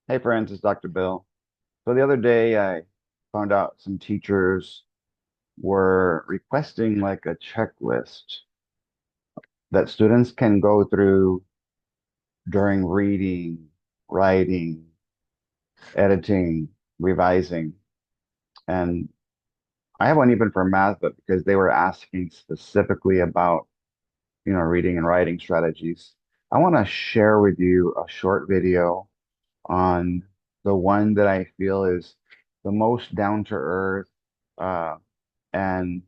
Hey friends, it's Dr. Bill. So the other day I found out some teachers were requesting like a checklist that students can go through during reading, writing, editing, revising. And I have one even for math, but because they were asking specifically about, reading and writing strategies, I want to share with you a short video on the one that I feel is the most down to earth uh, and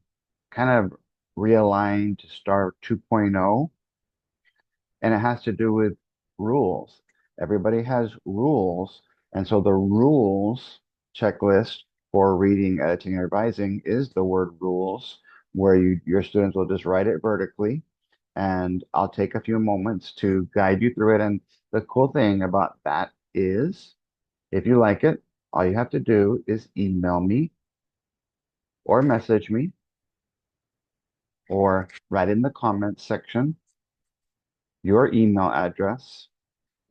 kind of realigned to Star 2.0, and it has to do with rules. Everybody has rules, and so the rules checklist for reading, editing, and revising is the word rules, where your students will just write it vertically, and I'll take a few moments to guide you through it. And the cool thing about that is, if you like it, all you have to do is email me or message me or write in the comments section your email address.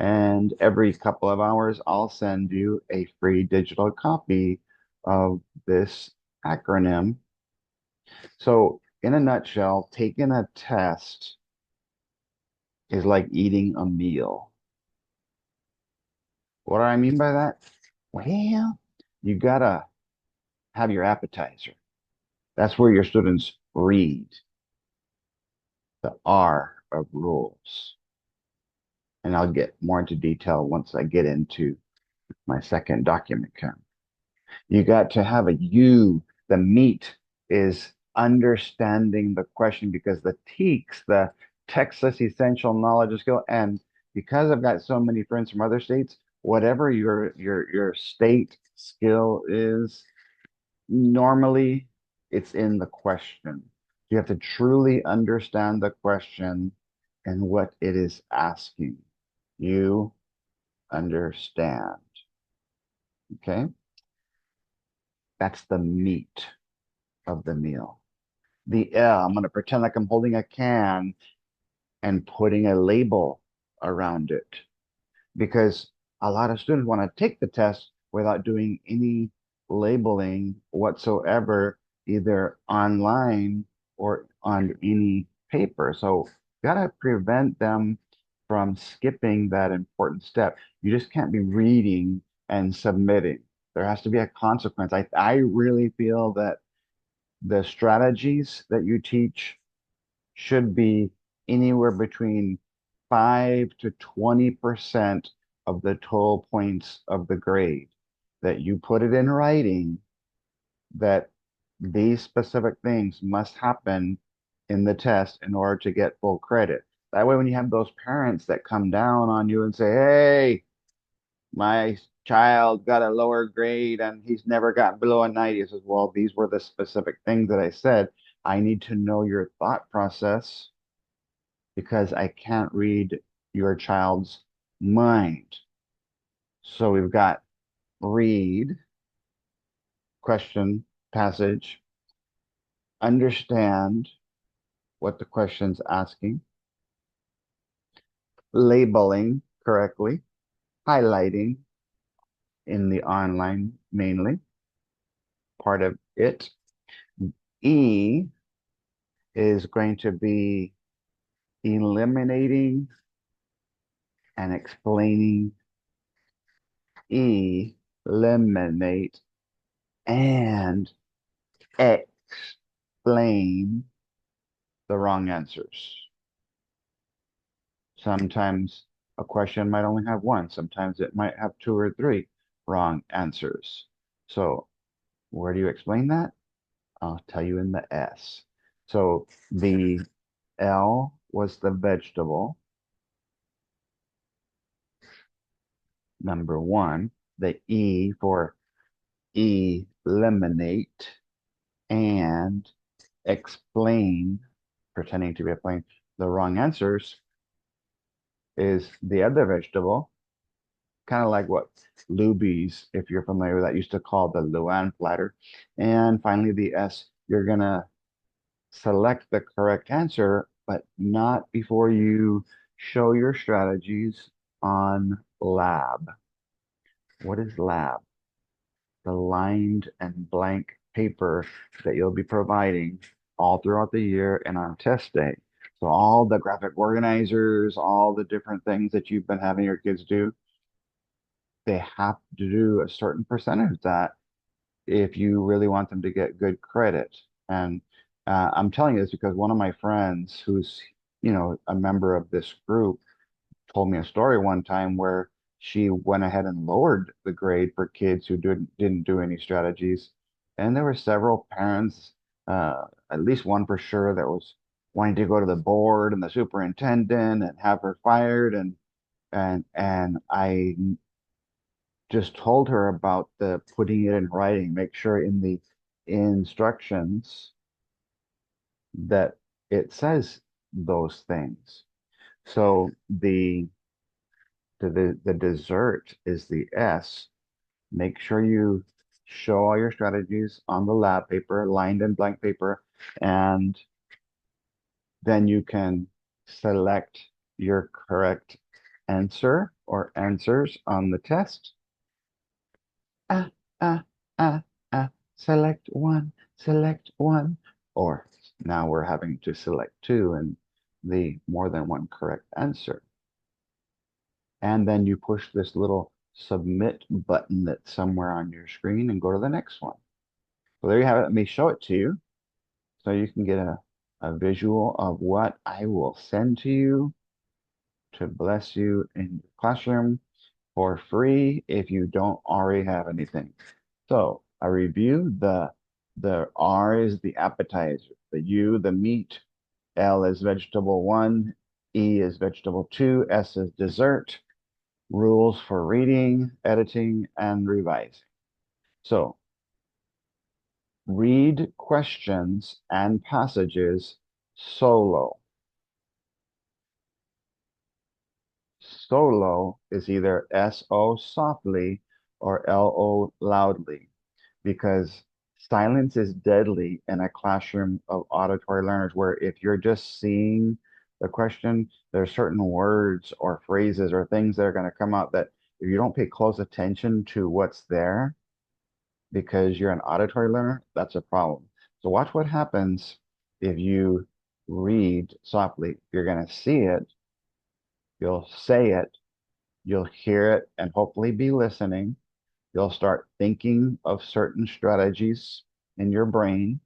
And every couple of hours, I'll send you a free digital copy of this acronym. So, in a nutshell, taking a test is like eating a meal. What do I mean by that? Well, you gotta have your appetizer. That's where your students read the R of rules. And I'll get more into detail once I get into my second document count. You got to have a U. The meat is understanding the question because the TEKS, the Texas Essential Knowledge and Skill, and because I've got so many friends from other states, whatever your state skill is, normally it's in the question. You have to truly understand the question and what it is asking. You understand. Okay? That's the meat of the meal. The L, I'm going to pretend like I'm holding a can and putting a label around it because a lot of students want to take the test without doing any labeling whatsoever, either online or on any paper. So you got to prevent them from skipping that important step. You just can't be reading and submitting. There has to be a consequence. I really feel that the strategies that you teach should be anywhere between 5 to 20% of the total points of the grade. That you put it in writing that these specific things must happen in the test in order to get full credit. That way, when you have those parents that come down on you and say, hey, my child got a lower grade and he's never gotten below a 90. He says, well, these were the specific things that I said. I need to know your thought process because I can't read your child's mind. So we've got read, question, passage, understand what the question's asking, labeling correctly, highlighting in the online mainly, part of it. E is going to be eliminating and explaining. Eliminate and explain the wrong answers. Sometimes a question might only have one, sometimes it might have two or three wrong answers. So, where do you explain that? I'll tell you in the S. So, the L was the vegetable, number one. The E for eliminate and explain, pretending to be explaining the wrong answers, is the other vegetable, kind of like what Luby's, if you're familiar with that, used to call the Luan platter. And finally, the S, you're going to select the correct answer, but not before you show your strategies on lab. What is lab? The lined and blank paper that you'll be providing all throughout the year and on test day. So all the graphic organizers, all the different things that you've been having your kids do, they have to do a certain percentage of that if you really want them to get good credit. And I'm telling you this because one of my friends who's, a member of this group told me a story one time where she went ahead and lowered the grade for kids who didn't do any strategies. And there were several parents, at least one for sure, that was wanting to go to the board and the superintendent and have her fired. And I just told her about the putting it in writing, make sure in the instructions that it says those things. So the dessert is the S. Make sure you show all your strategies on the lab paper, lined and blank paper, and then you can select your correct answer or answers on the test. Ah, ah, ah, ah, select one. Or now we're having to select two and the more than one correct answer. And then you push this little submit button that's somewhere on your screen and go to the next one. So there you have it. Let me show it to you so you can get a visual of what I will send to you to bless you in your classroom for free if you don't already have anything. So a review, the R is the appetizer, the U, the meat, L is vegetable one, E is vegetable two, S is dessert, rules for reading, editing, and revising. So read questions and passages solo. Solo is either S-O softly or L-O loudly because silence is deadly in a classroom of auditory learners where if you're just seeing the question, there's certain words or phrases or things that are going to come out that if you don't pay close attention to what's there, because you're an auditory learner, that's a problem. So watch what happens if you read softly. You're going to see it, you'll say it, you'll hear it, and hopefully be listening. You'll start thinking of certain strategies in your brain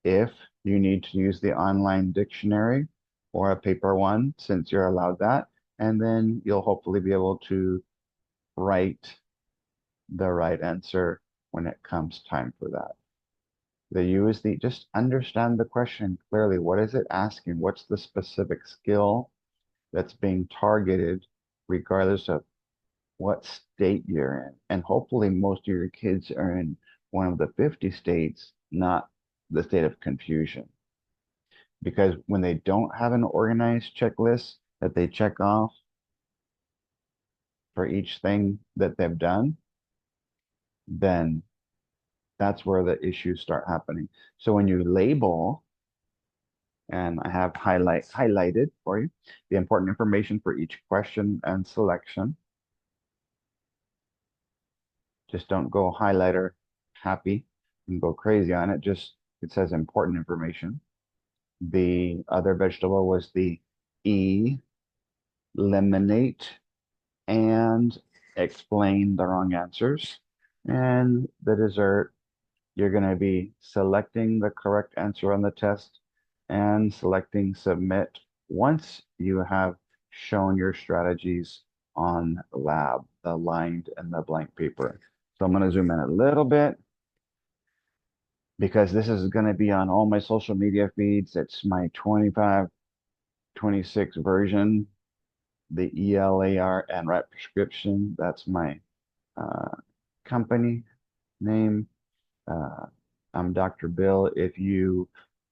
if you need to use the online dictionary or a paper one, since you're allowed that. And then you'll hopefully be able to write the right answer when it comes time for that. The U is the just understand the question clearly. What is it asking? What's the specific skill that's being targeted, regardless of what state you're in? And hopefully, most of your kids are in one of the 50 states, not the state of confusion. Because when they don't have an organized checklist that they check off for each thing that they've done, then that's where the issues start happening. So when you label, and I have highlighted for you the important information for each question and selection. Just don't go highlighter happy and go crazy on it. Just it says important information. The other vegetable was the E, eliminate and explain the wrong answers. And the dessert, you're going to be selecting the correct answer on the test and selecting submit once you have shown your strategies on lab, the lined and the blank paper. So I'm going to zoom in a little bit because this is going to be on all my social media feeds. It's my 25, 26 version, the ELAR and Right Prescription. That's my uh, company name. Uh, I'm Dr. Bill. If you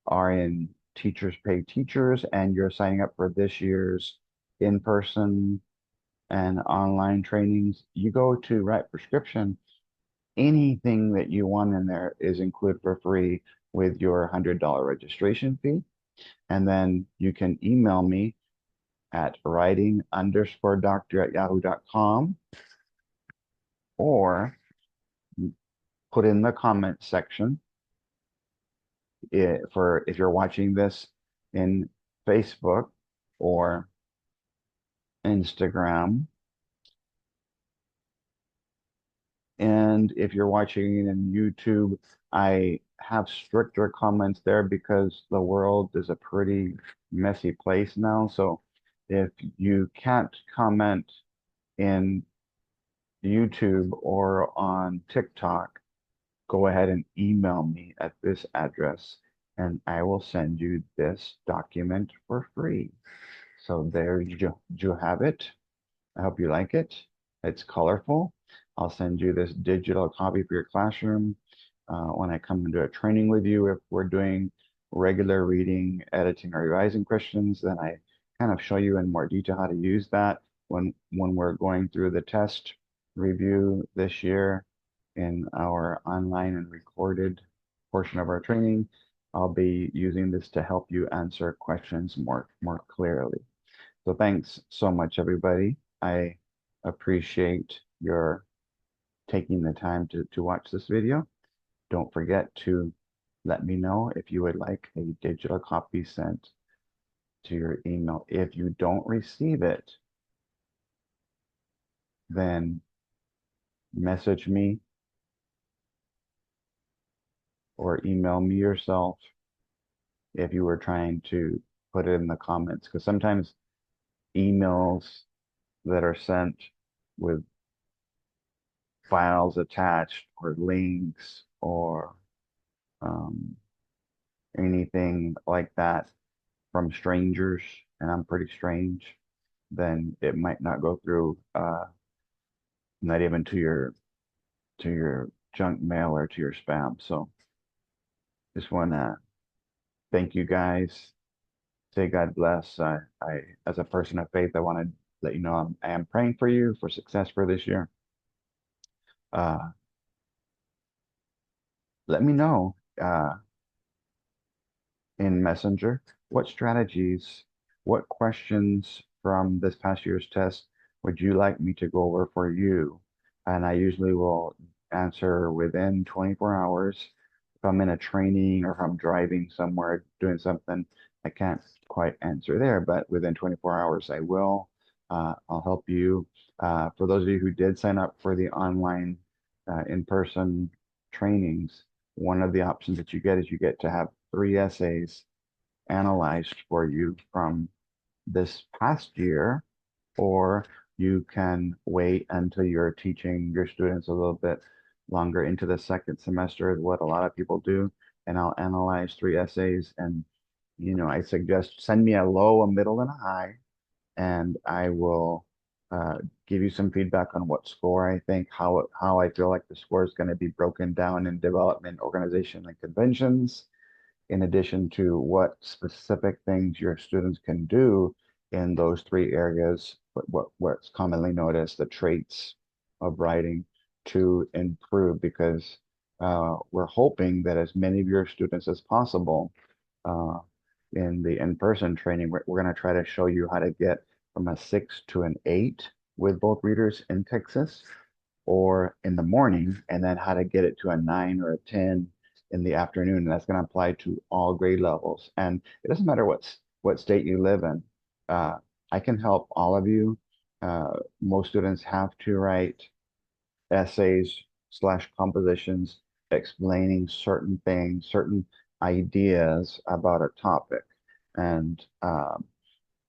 are in Teachers Pay Teachers and you're signing up for this year's in-person and online trainings, you go to Right Prescription. Anything that you want in there is included for free with your $100 registration fee. And then you can email me at writing_doctor@yahoo.com or put in the comment section for if you're watching this in Facebook or Instagram. And if you're watching it in YouTube, I have stricter comments there because the world is a pretty messy place now. So if you can't comment in YouTube or on TikTok, go ahead and email me at this address and I will send you this document for free. So there you have it. I hope you like it. It's colorful. I'll send you this digital copy for your classroom when I come and do a training with you. If we're doing regular reading, editing, or revising questions, then I kind of show you in more detail how to use that when we're going through the test review this year in our online and recorded portion of our training. I'll be using this to help you answer questions more clearly. So thanks so much, everybody. I appreciate your taking the time to watch this video. Don't forget to let me know if you would like a digital copy sent to your email. If you don't receive it, then message me or email me yourself if you were trying to put it in the comments. Because sometimes emails that are sent with files attached or links or um, anything like that from strangers, and I'm pretty strange, then it might not go through, not even to your junk mail or to your spam. So just want to thank you guys. Say God bless. As a person of faith, I want to let you know I am praying for you for success for this year. Uh, Let me know. In Messenger, what strategies, what questions from this past year's test would you like me to go over for you? And I usually will answer within 24 hours. If I'm in a training or if I'm driving somewhere doing something, I can't quite answer there, but within 24 hours I will. I'll help you. For those of you who did sign up for the online in-person trainings, one of the options that you get is you get to have 3 essays analyzed for you from this past year, or you can wait until you're teaching your students a little bit longer into the second semester, is what a lot of people do. And I'll analyze 3 essays, and I suggest send me a low, a middle, and a high, and I will uh, give you some feedback on what score I think, how I feel like the score is going to be broken down in development, organization, and conventions, in addition to what specific things your students can do in those 3 areas, what's commonly known as the traits of writing, to improve, because we're hoping that as many of your students as possible uh, in the in-person training, we're going to try to show you how to get from a 6 to an 8 with both readers in Texas or in the morning, and then how to get it to a 9 or a 10 in the afternoon. And that's going to apply to all grade levels. And it doesn't matter what state you live in. Uh, I can help all of you. Most students have to write essays slash compositions explaining certain things, certain ideas about a topic. And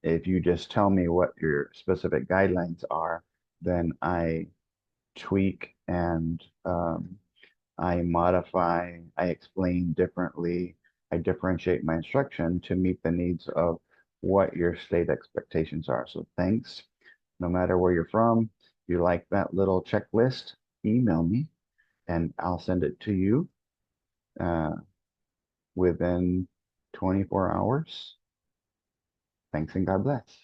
if you just tell me what your specific guidelines are, then I tweak and I modify, I explain differently, I differentiate my instruction to meet the needs of what your state expectations are. So thanks. No matter where you're from, if you like that little checklist, email me and I'll send it to you uh, within 24 hours. Thanks and God bless.